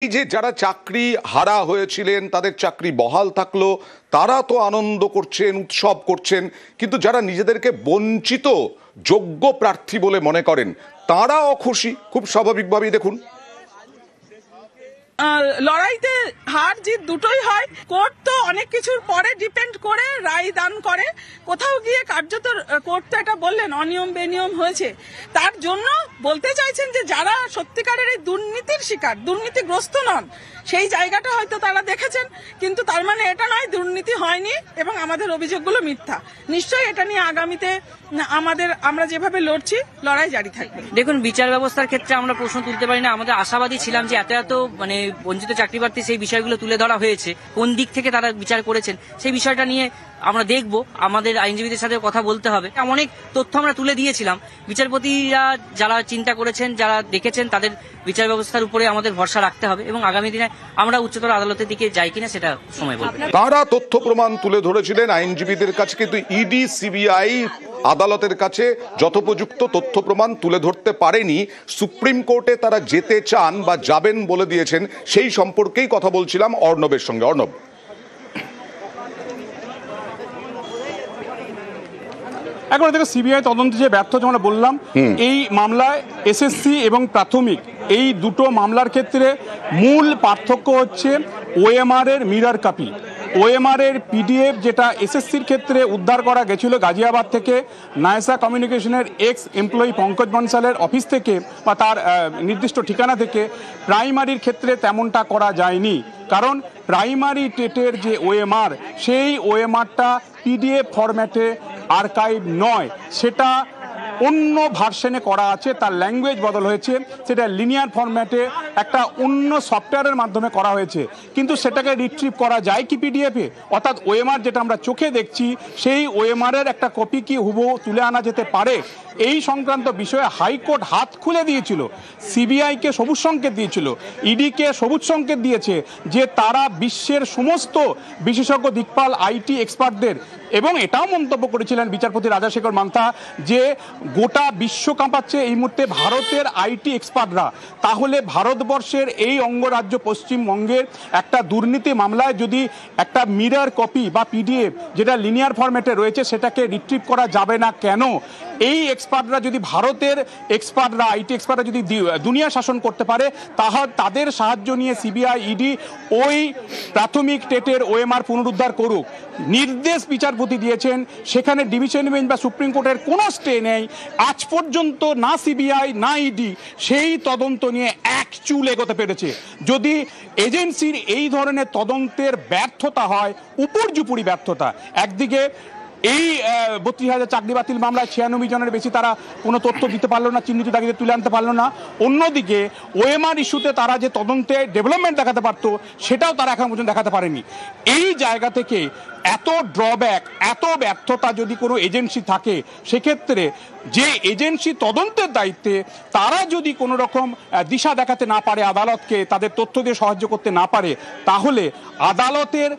এই যে যারা চাকরি হারা হয়েছিলেন তাদের চাকরি বহাল থাকলো, তারা তো আনন্দ করছেন, উৎসব করছেন, কিন্তু যারা নিজেদেরকে বঞ্চিত যোগ্য প্রার্থী বলে মনে করেন তারা অখুশি। খুব স্বাভাবিকভাবেই দেখুন, লড়াইতে হার জিত দুটোই হয়। কোর্ট তো অনেক কিছুর পরে ডিপেন্ড করে রায় দান করে। কোথাও গিয়ে কার্যত কোর্ট তো এটা বললেন অনিয়ম বেনিয়ম হয়েছে, তার জন্য বলতে চাইছেন যে যারা সত্যিকারের এই দুর্নীতির শিকার, দুর্নীতিগ্রস্ত নন, সেই জায়গাটা হয়তো তারা দেখেছেন, কিন্তু তার মানে এটা নয় দুর্নীতি হয়নি এবং আমাদের অভিযোগগুলো মিথ্যা। নিশ্চয়ই এটা নিয়ে আগামীতে আমরা যেভাবে লড়ছি লড়াই জারি থাকবে। দেখুন, বিচার ব্যবস্থার ক্ষেত্রে আমরা প্রশ্ন তুলতে পারি না। আমাদের আশাবাদী ছিলাম যে এত বঞ্চিত চাকরি প্রার্থী সেই বিষয়গুলো তুলে ধরা হয়েছে, কোন দিক থেকে তারা বিচার করেছেন সেই বিষয়টা নিয়ে আমরা দেখব। আমাদের আইনজীবীদের সাথে কথা বলতে হবে। অনেক তথ্য আমরা তুলে দিয়েছিলাম। বিচারপতিরা যারা চিন্তা করেছেন, যারা দেখেছেন, তাদের বিচার ব্যবস্থার উপরে আমাদের ভরসা রাখতে হবে এবং আগামী দিনে আমরা উচ্চতর আদালতের দিকে যাই কিনা সেটা সময় বলবে। তারা তথ্য প্রমাণ তুলে ধরেছিলেন আইনজীবীদের কাছে, কিন্তু ইডি সিবিআই আদালতের কাছে যথোপযুক্ত তথ্য প্রমাণ তুলে ধরতে পারেনি। সুপ্রিম কোর্টে তারা যেতে চান বা যাবেন বলে দিয়েছেন, সেই সম্পর্কেই কথা বলছিলাম অর্ণবের সঙ্গে। অর্ণব, এখন দেখো, সিবিআই তদন্তে যে ব্যর্থ, আমরা বললাম, এই মামলায় এসএসসি এবং প্রাথমিক এই দুটো মামলার ক্ষেত্রে মূল পার্থক্য হচ্ছে ওএমআর এর মিরর কপি। ওএমআর এর পিডিএফ যেটা এসএসসির ক্ষেত্রে উদ্ধার করা গেছিল গাজিয়াবাদ থেকে, নায়সা কমিউনিকেশনের এক্স এমপ্লয়ি পঙ্কজ বনসালের অফিস থেকে বা তার নির্দিষ্ট ঠিকানা থেকে, প্রাইমারির ক্ষেত্রে তেমনটা করা যায়নি। কারণ প্রাইমারি টেটের যে ওএমআর, সেই ওএমআরটা পিডিএফ ফরম্যাটে আর্কাইভ নয়, সেটা অন্য ভার্সনে করা আছে, তার ল্যাঙ্গুয়েজ বদল হয়েছে, সেটা লিনিয়ার ফরম্যাটে একটা অন্য সফটওয়্যারের মাধ্যমে করা হয়েছে। কিন্তু সেটাকে রিট্রিভ করা যায় কি পিডিএফে? অর্থাৎ ওএমআর যেটা আমরা চোখে দেখছি, সেই ওএমআরের একটা কপি কি হুবহু তুলে আনা যেতে পারে? এই সংক্রান্ত বিষয়ে হাইকোর্ট হাত খুলে দিয়েছিল, সিবিআইকে সবুজ সংকেত দিয়েছিল, ইডিকে সবুজ সংকেত দিয়েছে যে তারা বিশ্বের সমস্ত বিশেষজ্ঞ দিকপাল আইটি এক্সপার্টদের, এবং এটাও মন্তব্য করেছিলেন বিচারপতি রাজাশেখর মান্থা যে গোটা বিশ্ব কাঁপাচ্ছে এই মুহূর্তে ভারতের আইটি এক্সপার্টরা। তাহলে ভারতবর্ষের এই অঙ্গরাজ্য পশ্চিমবঙ্গের একটা দুর্নীতি মামলায় যদি একটা মিরর কপি বা পিডিএফ যেটা লিনিয়ার ফরম্যাটে রয়েছে সেটাকে রিট্রিভ করা যাবে না কেন? এই এক্সপার্টরা যদি, ভারতের এক্সপার্টরা, আইটি এক্সপার্টরা যদি দুনিয়া শাসন করতে পারে, তাহলে তাদের সাহায্য নিয়ে সিবিআই ইডি ওই প্রাথমিক টেটের ওএমআর পুনরুদ্ধার করুক। নির্দেশ বিচারপতি দিয়েছেন, সেখানে ডিভিশন বেঞ্চ বা সুপ্রিম কোর্টের কোনো স্টে নেই। আজ পর্যন্ত না সিবিআই না ইডি সেই তদন্ত নিয়ে এক চুল এগোতে পেরেছে। যদি এজেন্সির এই ধরনের তদন্তের ব্যর্থতা হয়, উপর্যুপুরি ব্যর্থতা, একদিকে এই 32,000 চাকরি বাতিল মামলায় 96 জনের বেশি তারা কোনো তথ্য দিতে পারলো না, চিহ্নিত দাগিদের তুলে আনতে পারলো না, অন্যদিকে ওএমআর ইস্যুতে তারা যে তদন্তে ডেভেলপমেন্ট দেখাতে পারতো সেটাও তারা এখন পর্যন্ত দেখাতে পারেনি। এই জায়গা থেকে এত ড্রব্যাক, এত ব্যর্থতা যদি কোনো এজেন্সি থাকে, সেক্ষেত্রে যে এজেন্সি তদন্তের দায়িত্বে, তারা যদি কোনো রকম দিশা দেখাতে না পারে আদালতকে, তাদের তথ্য দিয়ে সাহায্য করতে না পারে, তাহলে আদালতের,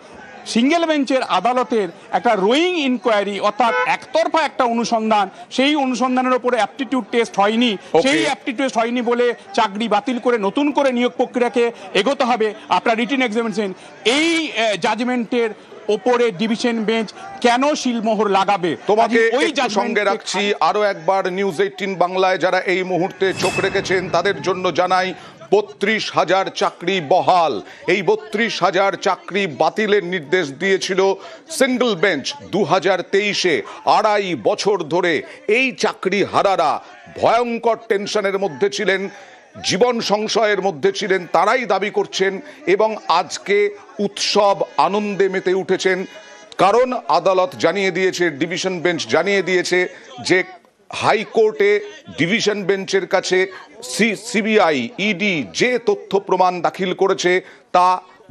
সিঙ্গেল বেঞ্চের আদালতের একটা রোয়িং ইনকোয়ারি, অর্থাৎ একতরফা একটা অনুসন্ধান, সেই অনুসন্ধানের উপরে অ্যাপটিটিউড টেস্ট হয়নি, সেই অ্যাপটিটিউড টেস্ট হয়নি বলে চাকরি বাতিল করে নতুন করে নিয়োগ প্রক্রিয়াকে এগোতে হবে আপনার রিটেন এক্সামিনেশন। এই জাজমেন্টের ওপরে ডিভিশন বেঞ্চ কেন শিলমোহর লাগাবে? তোমাকে ওই সঙ্গে রাখছি আরো একবার। নিউজ 18 বাংলায় যারা এই মুহূর্তে চোখ রেখেছেন তাদের জন্য জানাই, 32,000 চাকরি বহাল। এই 32,000 চাকরি বাতিলের নির্দেশ দিয়েছিল সিঙ্গল বেঞ্চ 2023-এ। 2.5 বছর ধরে এই চাকরি হারারা ভয়ঙ্কর টেনশনের মধ্যে ছিলেন, জীবন সংশয়ের মধ্যে ছিলেন, তারাই দাবি করছেন এবং আজকে উৎসব আনন্দে মেতে উঠেছেন। কারণ আদালত জানিয়ে দিয়েছে, ডিভিশন বেঞ্চ জানিয়ে দিয়েছে যে হাইকোর্টে ডিভিশন বেঞ্চের কাছে সিবিআই ইডি যে তথ্য প্রমাণ দাখিল করেছে তা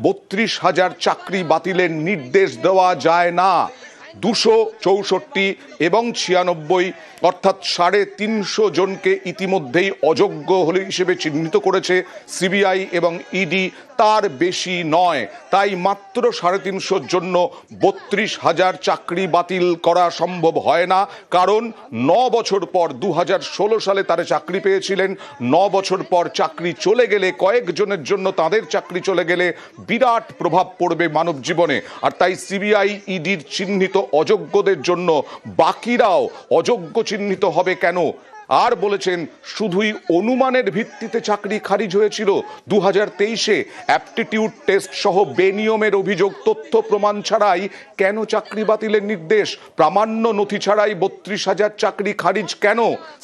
32,000 চাকরি বাতিলের নির্দেশ দেওয়া যায় না। 264 এবং 96 অর্থাৎ 350 জনকে ইতিমধ্যেই অযোগ্য হলে হিসেবে চিহ্নিত করেছে সিবিআই এবং ইডি। তার বেশি নয়, তাই মাত্র 350 জন্য 32,000 চাকরি বাতিল করা সম্ভব হয় না। কারণ 9 বছর পর 2016 সালে তারা চাকরি পেয়েছিলেন। 9 বছর পর চাকরি চলে গেলে, কয়েকজনের জন্য তাদের চাকরি চলে গেলে বিরাট প্রভাব পড়বে মানব জীবনে। আর তাই সিবিআই ইডির চিহ্নিত অযোগ্যদের জন্য বাকিরাও অযোগ্য চিহ্নিত হবে কেন? আর বলেছেন শুধুই অনুমানের ভিত্তিতে চাকরি খারিজ হয়েছিল। 2023-এ অ্যাপটিটিউড টেস্ট সহ বেনিয়মের অভিযোগ, তথ্য প্রমাণ ছাড়াই কেন চাকরি বাতিলের নির্দেশ? প্রামাণ্য নথি ছাড়াই 32,000 চাকরি খারিজ কেন?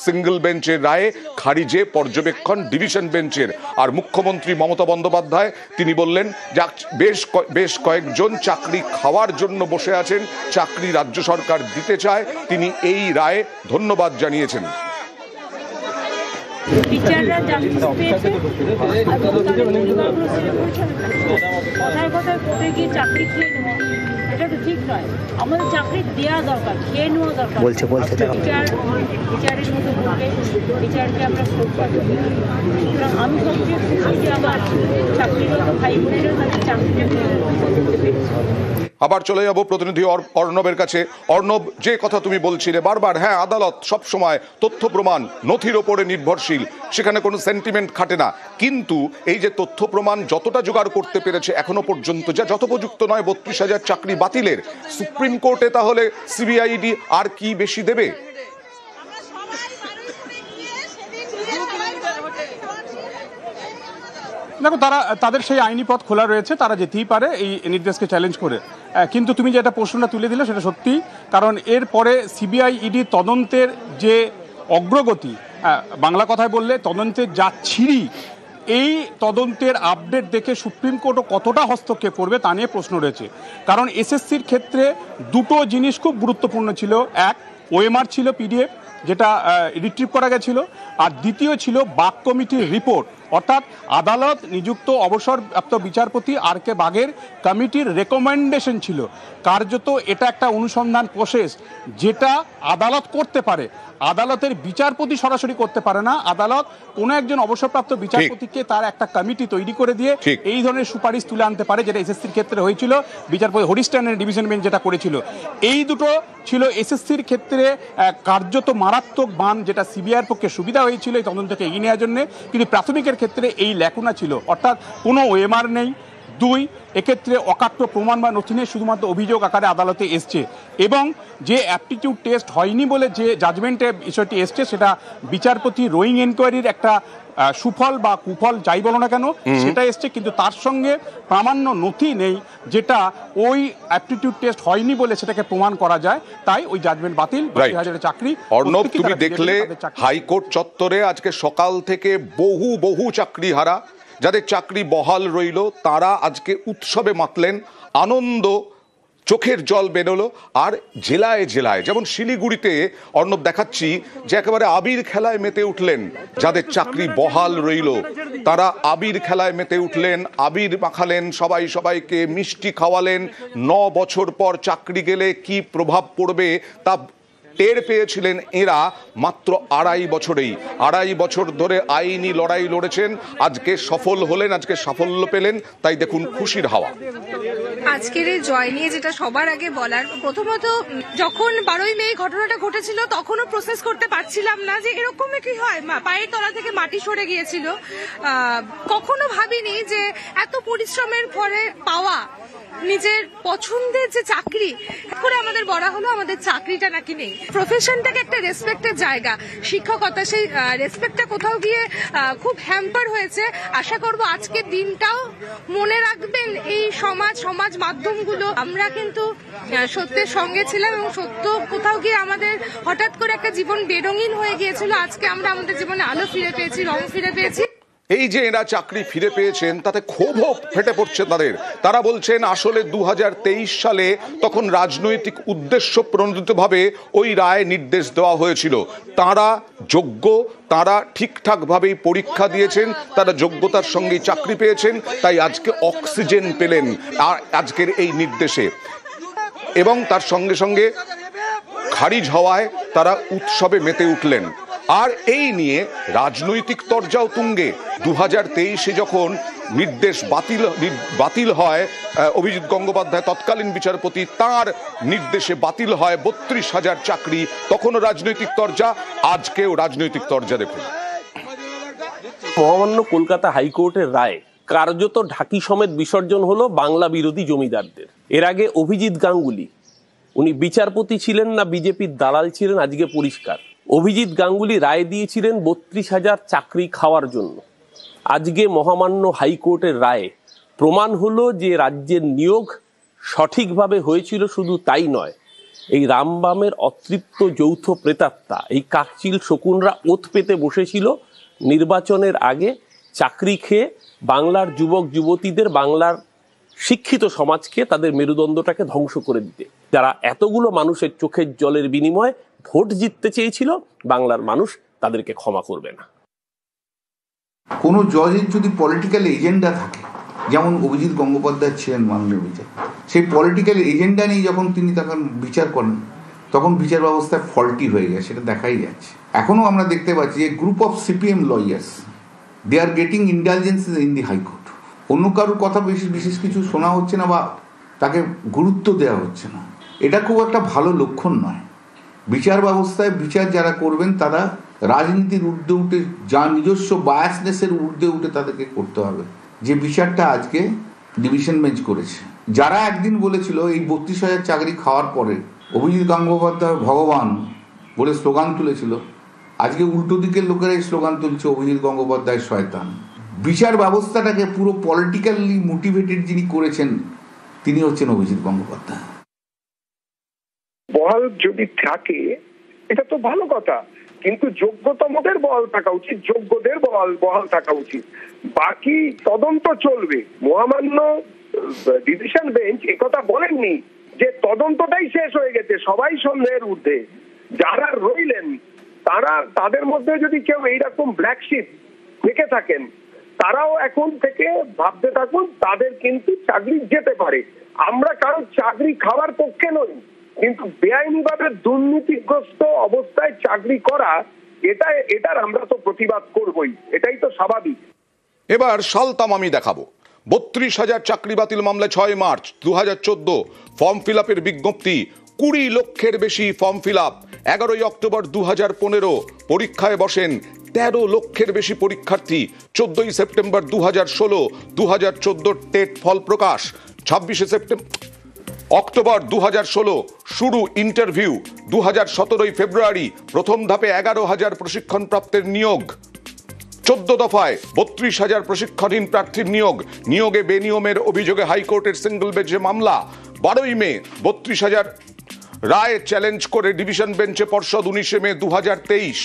সিঙ্গল বেঞ্চের রায়ে খারিজে পর্যবেক্ষণ ডিভিশন বেঞ্চের। আর মুখ্যমন্ত্রী মমতা বন্দ্যোপাধ্যায় তিনি বললেন বেশ কয়েকজন চাকরি খাওয়ার জন্য বসে আছেন, চাকরি রাজ্য সরকার দিতে চায়। তিনি এই রায়ে ধন্যবাদ জানিয়েছেন। টিচাররা জাস্টিস পেয়েছে এবং তাদের পরিবারগুলো কথায় কথায় কোর্টে গিয়ে চাকরি খেয়ে নেওয়া, এটা তো ঠিক নয়। আমাদের চাকরি দেওয়া দরকার, খেয়ে নেওয়া দরকার। টিচারের মতো বলবে, টিচারকে আমরা সুরক্ষা করি। সুতরাং আমি সবচেয়ে খুশি আমার চাকরিরত ভাই বোনেরা তাদের চাকরিটা করতে পেরেছে। আবার চলে যাব প্রতিনিধি অর্ণবের কাছে। অর্ণব, যে কথা তুমি বলছিলে বারবার, হ্যাঁ আদালত সব সময় তথ্য প্রমাণ নথির ওপরে নির্ভরশীল, সেখানে কোনো সেন্টিমেন্ট খাটে না। কিন্তু এই যে তথ্য প্রমাণ যতটা জোগাড় করতে পেরেছে এখনো পর্যন্ত, যা যথোপযুক্ত নয় 32,000 চাকরি বাতিলের, সুপ্রিম কোর্টে তাহলে সিবিআইডি আর কি বেশি দেবে? দেখো, তাদের সেই আইনি পথ খোলা রয়েছে, তারা যেতেই পারে এই নির্দেশকে চ্যালেঞ্জ করে। কিন্তু তুমি যেটা প্রশ্নটা তুলে দিলে সেটা সত্যি, কারণ এরপরে সিবিআই ইডি তদন্তের যে অগ্রগতি, বাংলা কথায় বললে তদন্তের যা ছিঁড়ি, এই তদন্তের আপডেট দেখে সুপ্রিম কোর্টও কতটা হস্তক্ষেপ করবে তা নিয়ে প্রশ্ন রয়েছে। কারণ এসএসসির ক্ষেত্রে দুটো জিনিস খুব গুরুত্বপূর্ণ ছিল। এক, ওএমআর ছিল পিডিএফ, যেটা রিট্রিভ করা গেছিল। আর দ্বিতীয় ছিল বাক কমিটির রিপোর্ট, অর্থাৎ আদালত নিযুক্ত অবসরপ্রাপ্ত বিচারপতি আর কে বাগের কমিটির রেকমেন্ডেশন ছিল। কার্যত এটা একটা অনুসন্ধান প্রসেস যেটা আদালত করতে পারে, আদালতের বিচারপতি সরাসরি করতে পারে না। আদালত কোনো একজন অবসরপ্রাপ্ত বিচারপতিকে তার একটা কমিটি তৈরি করে দিয়ে এই ধরনের সুপারিশ তুলে আনতে পারে, যেটা এসএসসির ক্ষেত্রে হয়েছিল। বিচারপতি হরিস্টানের ডিভিশন বেঞ্চ যেটা করেছিল, এই দুটো ছিল এসএসসির ক্ষেত্রে কার্যত মারাত্মক বান, যেটা সিবিআইয়ের পক্ষে সুবিধা হয়েছিল এই তদন্তকে এগিয়ে নেওয়ার জন্য। কিন্তু প্রাথমিকের ক্ষেত্রে এই ল্যাকুনা ছিল, অর্থাৎ কোনো ওএমআর নেই। দুই, এক্ষেত্রে অকাট্য প্রমাণ বা নথি নেই, শুধুমাত্র অভিযোগ আকারে আদালতে এসছে। এবং যে অ্যাপটিটিউড টেস্ট হয়নি বলে যে জাজমেন্টে বিষয়টি এসছে, সেটা বিচারপতি রোয়িং এনকোয়ারির একটা সুফল বা কুফল যাই বলো না কেন, সেটা এসছে। কিন্তু তার সঙ্গে প্রামাণ্য নথি নেই, যেটা ওই অ্যাপটিটিউড টেস্ট হয়নি বলে সেটাকে প্রমাণ করা যায়। তাই ওই জাজমেন্ট বাতিল। 32,000 চাকরি। অর্ণব, তুমি দেখলে হাইকোর্ট চত্বরে আজকে সকাল থেকে বহু চাকরি হারা, যাদের চাকরি বহাল রইল, তারা আজকে উৎসবে মাতলেন, আনন্দ, চোখের জল বেরোলো। আর জেলায় জেলায়, যেমন শিলিগুড়িতে অর্ণব দেখাচ্ছি যে একেবারে আবির খেলায় মেতে উঠলেন। যাদের চাকরি বহাল রইল তারা আবির খেলায় মেতে উঠলেন, আবির মাখালেন, সবাইকে মিষ্টি খাওয়ালেন। 9 বছর পর চাকরি গেলে কি প্রভাব পড়বে তা টের পেয়েছিলেন এরা মাত্র 2.5 বছরেই। 2.5 বছর ধরে আইনি লড়াই লড়েছেন, আজকে সফল হলেন, আজকে সাফল্য পেলেন। তাই দেখুন খুশির হাওয়া। আজকের এই জয় নিয়ে যেটা সবার আগে বলার, প্রথমত যখন 12ই মে ঘটনাটা ঘটেছিল তখনও প্রসেস করতে পারছিলাম না যে এরকম কি হয়। পায়ের তলা থেকে মাটি সরে গিয়েছিল। কখনো ভাবিনি যে এত পরিশ্রমের পরে পাওয়া নিজের পছন্দের যে চাকরি করে আমাদের বলা হলো আমাদের চাকরিটা নাকি নেই। প্রফেশনটাকে একটা রেসপেক্টের জায়গা, শিক্ষকতা, সেই রেসপেক্টটা কোথাও গিয়ে খুব হ্যাম্পার হয়েছে। আশা করব আজকের দিনটাও মনে রাখবেন এই সমাজ মাধ্যমগুলো। আমরা কিন্তু সত্যের সঙ্গে ছিলাম এবং সত্য কোথাও গিয়ে আমাদের হঠাৎ করে একটা জীবন বেরঙিন হয়ে গিয়েছিল। আজকে আমরা আমাদের জীবনে আলো ফিরে পেয়েছি, রং ফিরে পেয়েছি। এই যে এরা চাকরি ফিরে পেয়েছেন তাতে ক্ষোভও ফেটে পড়ছে তাদের। তারা বলছেন আসলে 2023 সালে তখন রাজনৈতিক উদ্দেশ্য প্রণোদিতভাবে ওই রায় নির্দেশ দেওয়া হয়েছিল। তারা যোগ্য, তারা ঠিকঠাকভাবেই পরীক্ষা দিয়েছেন, তারা যোগ্যতার সঙ্গেই চাকরি পেয়েছেন, তাই আজকে অক্সিজেন পেলেন আর আজকের এই নির্দেশে। এবং তার সঙ্গে সঙ্গে খারিজ হওয়ায় তারা উৎসবে মেতে উঠলেন। আর এই নিয়ে রাজনৈতিক তরজাও তুঙ্গে। 2023-এ যখন নির্দেশ বাতিল হয়, অভিজিৎ গঙ্গোপাধ্যায় তৎকালীন বিচারপতি, তার নির্দেশে বাতিল হয় 32,000 চাকরি, তখনও রাজনৈতিক তরজা, আজকেও রাজনৈতিক তরজা। দেখুন, মহামান্য কলকাতা হাইকোর্টের রায় কার্যত ঢাকি সমেত বিসর্জন হলো বাংলা বিরোধী জমিদারদের। এর আগে অভিজিৎ গাঙ্গুলি, উনি বিচারপতি ছিলেন না বিজেপির দালাল ছিলেন আজকে পরিষ্কার। অভিজিৎ গাঙ্গুলি রায় দিয়েছিলেন 32,000 চাকরি খাওয়ার জন্য। আজকে মহামান্য হাইকোর্টের রায়ে প্রমাণ হলো যে রাজ্যের নিয়োগ সঠিকভাবে হয়েছিল। শুধু তাই নয়, এই রামবামের অতৃপ্ত যৌথ প্রেতাত্মা, এই কাকচিল শকুনরা ওত পেতে বসেছিল নির্বাচনের আগে চাকরি খেয়ে বাংলার যুবক যুবতীদের, বাংলার শিক্ষিত সমাজকে, তাদের মেরুদণ্ডটাকে ধ্বংস করে দিতে। যারা এতগুলো মানুষের চোখের জলের বিনিময়ে ভোট জিততে চেয়েছিল, বাংলার মানুষ তাদেরকে ক্ষমা করবে না। কোনো জজের যদি পলিটিক্যাল এজেন্ডা থাকে, যেমন অভিজিৎ গঙ্গোপাধ্যায় ছিলেন মাননীয় বিচার, সেই পলিটিক্যাল এজেন্ডা নিয়ে যখন তিনি তখন বিচার করেন, তখন বিচার ব্যবস্থা ফল্টি হয়ে যায়, সেটা দেখাই যাচ্ছে। এখনও আমরা দেখতে পাচ্ছি যে group of CPM lawyers, they are getting intelligences in the high court. অন্য কারোর কথা বিশেষ কিছু শোনা হচ্ছে না বা তাকে গুরুত্ব দেওয়া হচ্ছে না, এটা খুব একটা ভালো লক্ষণ নয়। বিচার ব্যবস্থায় বিচার যারা করবেন তারা রাজনীতির ঊর্ধ্বে উঠে, যা নিজস্ব বায়াসনেসের ঊর্ধ্বে উঠে তাদেরকে করতে হবে। যে বিচারটা আজকে ডিভিশন বেঞ্চ করেছে, যারা একদিন বলেছিল এই 32,000 চাকরি খাওয়ার পরে অভিজিৎ গঙ্গোপাধ্যায় ভগবান বলে স্লোগান তুলেছিল, আজকে উল্টো দিকের লোকেরা এই স্লোগান তুলছে অভিজিৎ গঙ্গোপাধ্যায় শয়তান। বিচার ব্যবস্থাটাকে পুরো পলিটিক্যালি মোটিভেটেড যিনি করেছেন, তিনি হচ্ছেন অভিজিৎ গঙ্গোপাধ্যায়। বহাল যদি থাকে এটা তো ভালো কথা, কিন্তু যোগ্যতমদের বহাল থাকা উচিত, যোগ্যদের বহাল থাকা উচিত। বাকি তদন্ত চলবে। মহামান্য ডিভিশন বেঞ্চ একথা বলেননি যে তদন্তটাই শেষ হয়ে গেছে, সবাই সন্দেহের ঊর্ধ্বে। যারা রইলেন তাদের মধ্যে যদি কেউ এইরকম ব্ল্যাক শিপ দেখে থাকেন, তারাও এখন থেকে ভাবতে থাকুন, তাদের কিন্তু চাকরি যেতে পারে। আমরা কারো চাকরি খাওয়ার পক্ষে নই, কিন্তু বেআইনিভাবে দুর্নীতিগ্রস্ত অবস্থায় চাকরি করা, এটার আমরা তো প্রতিবাদ করবই, এটাই তো স্বাভাবিক। এবার সালতাম আমি দেখাবো। 32,000 চাকরি বাতিল মামলায় 6 মার্চ 2014 ফর্ম ফিল আপের বিজ্ঞপ্তি, 20 লক্ষের বেশি ফর্ম ফিল আপ। 11 অক্টোবর 2015 পরীক্ষায় বসেন 13 লক্ষের বেশি পরীক্ষার্থী। 14 সেপ্টেম্বর 2016 2014 টেট ফল প্রকাশ। 26 অক্টোবর 2016 শুরু ইন্টারভিউ। 2017 ফেব্রুয়ারি প্রথম ধাপে 11,000 প্রশিক্ষণপ্রাপ্তের নিয়োগ। 14 দফায় 32,000 প্রশিক্ষণহীন প্রার্থীর নিয়োগে বেনিয়মের অভিযোগে হাইকোর্টের সিঙ্গল বেঞ্চে মামলা। 12 মে 32,000 রায় চ্যালেঞ্জ করে ডিভিশন বেঞ্চে পর্ষদ। 19 মে 2023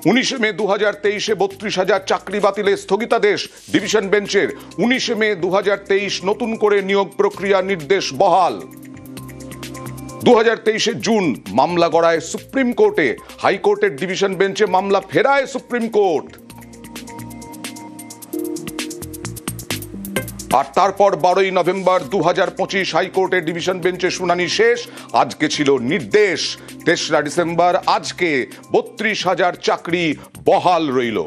32,000 চাকরি বাতিলে স্থগিতাদেশ ডিভিশন বেঞ্চের। 19 মে 2023 নতুন করে নিয়োগ প্রক্রিয়া নির্দেশ বহাল। 2023 জুন মামলা গড়ায় সুপ্রিম কোর্টে। হাইকোর্টের ডিভিশন বেঞ্চে মামলা ফেরায় সুপ্রিম কোর্ট। আর তারপর 12 নভেম্বর 2025 হাইকোর্টের ডিভিশন বেঞ্চে শুনানি শেষ। আজকে ছিল নির্দেশ। 3রা ডিসেম্বর আজকে 32,000 চাকরি বহাল রইল।